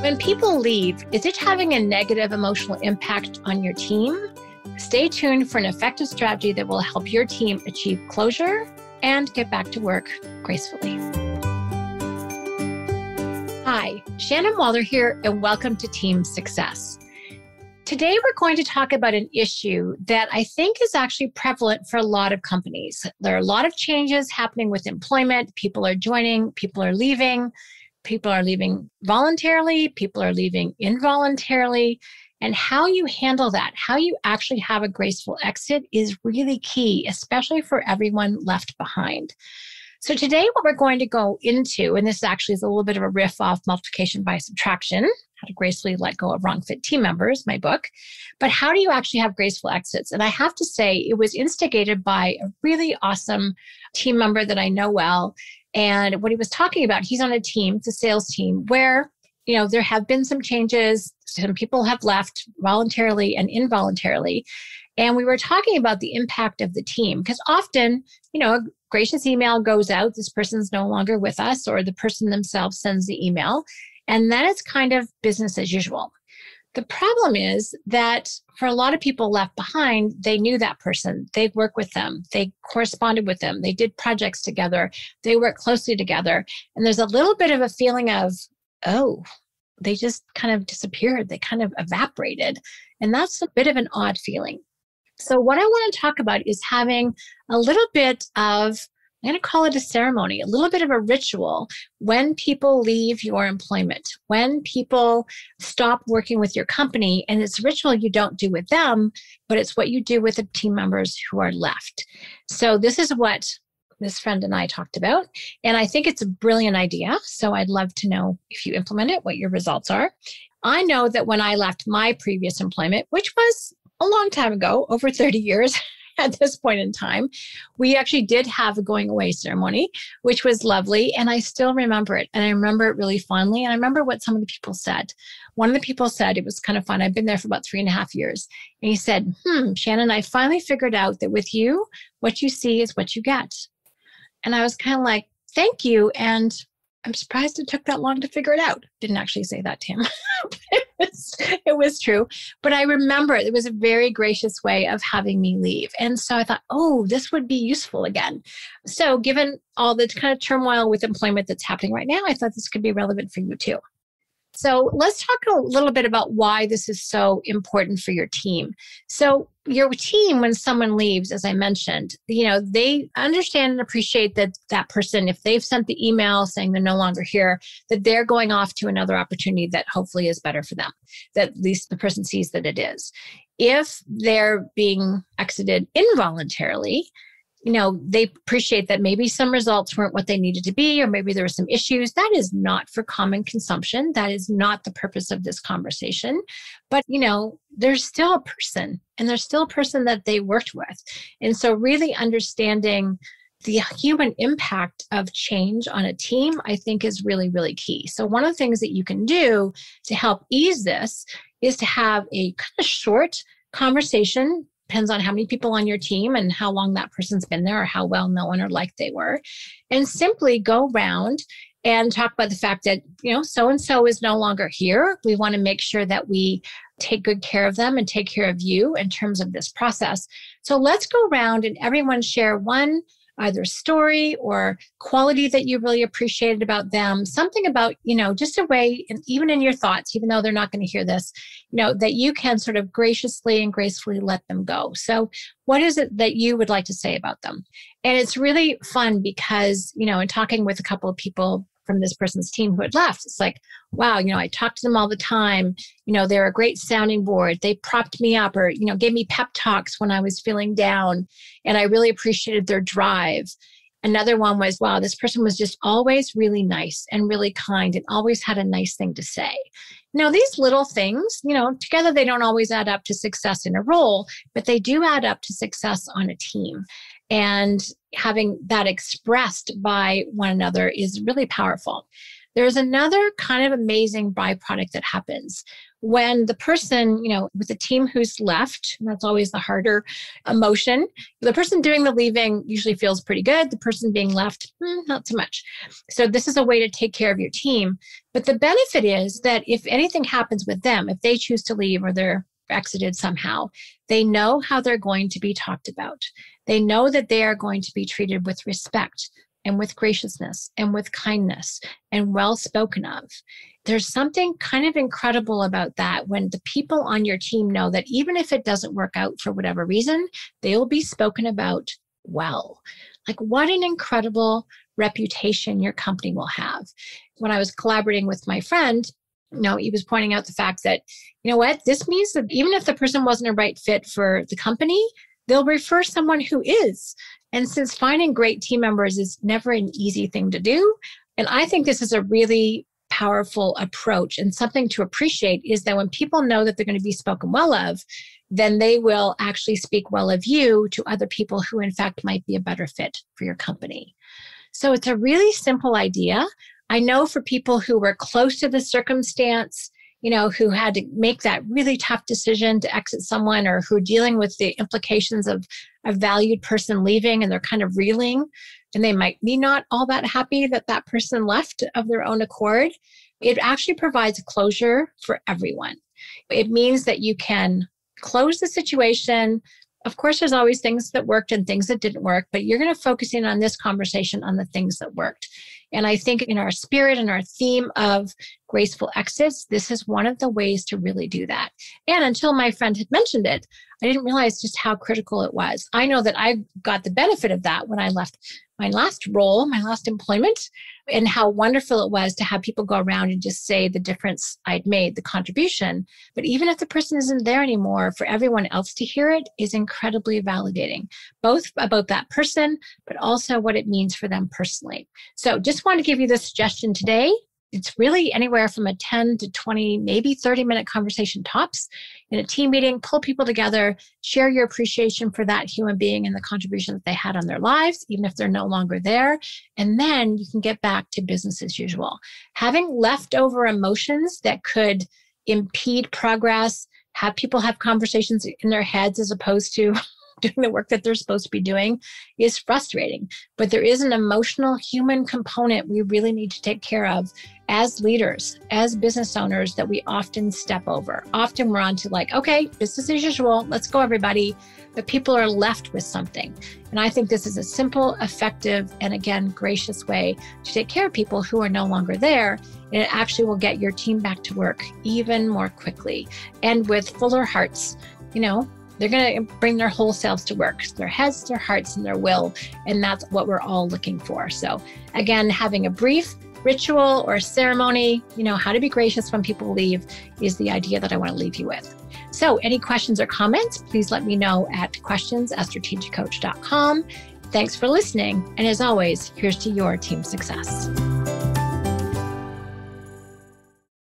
When people leave, is it having a negative emotional impact on your team? Stay tuned for an effective strategy that will help your team achieve closure and get back to work gracefully. Hi, Shannon Waller here, and welcome to Team Success. Today, we're going to talk about an issue that I think is actually prevalent for a lot of companies. There are a lot of changes happening with employment. People are joining, people are leaving voluntarily, people are leaving involuntarily. And how you handle that, how you actually have a graceful exit is really key, especially for everyone left behind. So today what we're going to go into, and this actually is a little bit of a riff off multiplication by subtraction, how to gracefully let go of wrong fit team members, my book, but how do you actually have graceful exits? And I have to say it was instigated by a really awesome team member that I know well. And what he was talking about, he's on a team, it's a sales team, where there have been some changes. Some people have left voluntarily and involuntarily. And we were talking about the impact of the team because often, a gracious email goes out, this person's no longer with us, or the person themselves sends the email. And then it's kind of business as usual. The problem is that for a lot of people left behind, they knew that person. They worked with them. They corresponded with them. They did projects together. They worked closely together. And there's a little bit of a feeling of, oh, they just kind of disappeared. They kind of evaporated. And that's a bit of an odd feeling. So what I want to talk about is having a little bit of, I'm going to call it a ceremony, a little bit of a ritual when people leave your employment, when people stop working with your company, and it's a ritual you don't do with them, but it's what you do with the team members who are left. So this is what this friend and I talked about, and I think it's a brilliant idea. So I'd love to know if you implement it, what your results are. I know that when I left my previous employment, which was a long time ago, over 30 years, at this point in time, we actually did have a going away ceremony, which was lovely. And I still remember it. And I remember it really fondly. And I remember what some of the people said. One of the people said, it was kind of fun. I've been there for about 3.5 years. And he said, Shannon, I finally figured out that with you, what you see is what you get. And I was kind of like, thank you. And I'm surprised it took that long to figure it out. Didn't actually say that to him. It was true. But I remember it was a very gracious way of having me leave. And so I thought, oh, this would be useful again. So given all the kind of turmoil with employment that's happening right now, I thought this could be relevant for you too. So let's talk a little bit about why this is so important for your team. So your team, when someone leaves, as I mentioned, they understand and appreciate that person, if they've sent the email saying they're no longer here, that they're going off to another opportunity that hopefully is better for them, that at least the person sees that it is. If they're being exited involuntarily, they appreciate that maybe some results weren't what they needed to be, or maybe there were some issues. That is not for common consumption. That is not the purpose of this conversation. But, there's still a person, and there's still a person that they worked with. And so really understanding the human impact of change on a team, I think is really, really key. So one of the things that you can do to help ease this is to have a kind of short conversation. Depends on how many people on your team and how long that person's been there or how well known or liked they were. And simply go around and talk about the fact that, so-and-so is no longer here. We want to make sure that we take good care of them and take care of you in terms of this process. So let's go around and everyone share one either story or quality that you really appreciated about them, something about, just a way, and even in your thoughts, even though they're not going to hear this, that you can sort of graciously and gracefully let them go. So what is it that you would like to say about them? And it's really fun because, in talking with a couple of people from this person's team who had left, it's like, wow, I talk to them all the time. They're a great sounding board. They propped me up or, gave me pep talks when I was feeling down. And I really appreciated their drive. Another one was, wow, this person was just always really nice and really kind and always had a nice thing to say. Now, these little things, together they don't always add up to success in a role, but they do add up to success on a team. And having that expressed by one another is really powerful. There's another kind of amazing byproduct that happens when the person, with the team who's left, and that's always the harder emotion. The person doing the leaving usually feels pretty good. The person being left, not so much. So this is a way to take care of your team. But the benefit is that if anything happens with them, if they choose to leave or they're exited somehow, they know how they're going to be talked about. They know that they are going to be treated with respect and with graciousness and with kindness and well spoken of. There's something kind of incredible about that when the people on your team know that even if it doesn't work out for whatever reason, they will be spoken about well. Like, what an incredible reputation your company will have. When I was collaborating with my friend, he was pointing out the fact that, this means that even if the person wasn't a right fit for the company, they'll refer someone who is. And since finding great team members is never an easy thing to do, and I think this is a really powerful approach and something to appreciate, is that when people know that they're going to be spoken well of, then they will actually speak well of you to other people who in fact might be a better fit for your company. So it's a really simple idea. I know for people who were close to the circumstance, who had to make that really tough decision to exit someone, or who are dealing with the implications of a valued person leaving and they're kind of reeling, and they might be not all that happy that that person left of their own accord. It actually provides closure for everyone. It means that you can close the situation. Of course, there's always things that worked and things that didn't work, but you're going to focus in on this conversation on the things that worked. And I think in our spirit and our theme of graceful exits, this is one of the ways to really do that. And until my friend had mentioned it, I didn't realize just how critical it was. I know that I got the benefit of that when I left my last role, my last employment, and how wonderful it was to have people go around and just say the difference I'd made, the contribution. But even if the person isn't there anymore, for everyone else to hear it is incredibly validating, both about that person, but also what it means for them personally. So just want to give you this suggestion today. It's really anywhere from a 10 to 20, maybe 30-minute conversation tops in a team meeting. Pull people together, share your appreciation for that human being and the contribution that they had on their lives, even if they're no longer there. And then you can get back to business as usual. Having leftover emotions that could impede progress, have people have conversations in their heads as opposed to doing the work that they're supposed to be doing, is frustrating. But there is an emotional human component we really need to take care of as leaders, as business owners, that we often step over. Often we're on to like, okay, business as usual, let's go everybody. But people are left with something. And I think this is a simple, effective, and again, gracious way to take care of people who are no longer there. And it actually will get your team back to work even more quickly and with fuller hearts. They're going to bring their whole selves to work, their heads, their hearts, and their will. And that's what we're all looking for. So again, having a brief ritual or ceremony, how to be gracious when people leave is the idea that I want to leave you with. So any questions or comments, please let me know at questions@strategiccoach.com. Thanks for listening. And as always, here's to your team success.